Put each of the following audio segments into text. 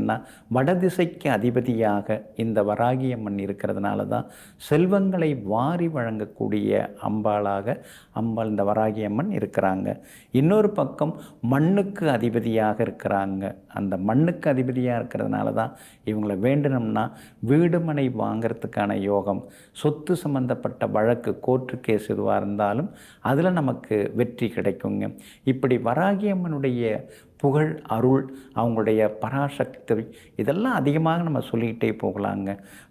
பார்த்திங்கன்னா வடதிசைக்கு அதிபதியாக இந்த வராகி அம்மன் இருக்கிறதுனால தான் செல்வங்களை வாரி வழங்கக்கூடிய அம்பாளாக அம்பாள் இந்த வராகி அம்மன் இருக்கிறாங்க. இன்னொரு பக்கம் மண்ணுக்கு அதிபதியாக இருக்கிறாங்க. அந்த மண்ணுக்கு அதிபதியாக இருக்கிறதுனால தான் இவங்களை வேண்டணும்னா வீடு மனை வாங்கிறதுக்கான யோகம், சொத்து சம்பந்தப்பட்ட வழக்கு, கோர்ட்டு கேஸ் எதுவாக இருந்தாலும் அதில் நமக்கு வெற்றி கிடைக்குங்க. இப்படி வராகி அம்மனுடைய புகழ், அருள், அவங்களுடைய பராசக்தி இதெல்லாம் அதிகமாக நம்ம சொல்லிக்கிட்டே போகலாங்க.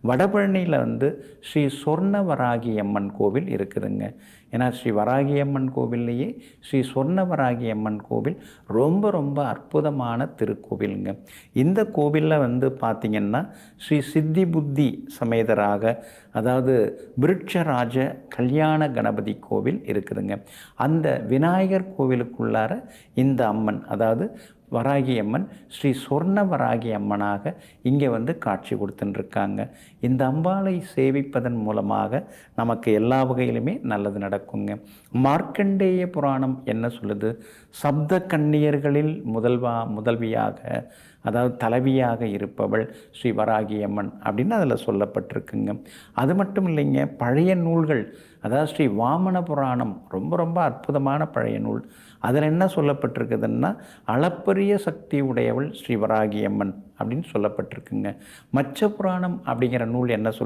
வடபழனியில் ஸ்ரீ சொர்ணவராகி அம்மன் கோவில் இருக்குதுங்க. ஏன்னா ஸ்ரீ வராகி அம்மன் கோவில்லையே ஸ்ரீ சொர்ணவராகி அம்மன் கோவில் ரொம்ப ரொம்ப அற்புதமான திருக்கோவிலுங்க. இந்த கோவிலில் பார்த்திங்கன்னா ஸ்ரீ சித்தி புத்தி சமேதராக, அதாவது விருட்சராஜ கல்யாண கணபதி கோவில் இருக்குதுங்க. அந்த விநாயகர் கோவிலுக்குள்ளார இந்த அம்மன், அதாவது வராகி அம்மன் ஸ்ரீ சொர்ணவராகி அம்மனாக இங்கே காட்சி கொடுத்துட்டுருக்காங்க. இந்த அம்பாளை சேவிப்பதன் மூலமாக நமக்கு எல்லா வகையிலுமே நல்லது நடக்குங்க. மார்க்கண்டேய புராணம் என்ன சொல்லுது? சப்த கன்னியர்களில் முதல்வியாக, அதாவது தலைவியாக இருப்பவள் ஸ்ரீ வராகி அம்மன் அப்படின்னு அதில் சொல்லப்பட்டிருக்குங்க. அது மட்டும் இல்லைங்க, பழைய நூல்கள், அதாவது ஸ்ரீ வாமன புராணம் ரொம்ப ரொம்ப அற்புதமான பழைய நூல். அதில் என்ன சொல்லப்பட்டிருக்குதுன்னா, அளப்பரிய சக்தி உடையவள் ஸ்ரீ வராகி அம்மன் அப்படின்னு சொல்லப்பட்டிருக்குங்க. மச்ச புராணம் அப்படிங்கிற நூல் என்ன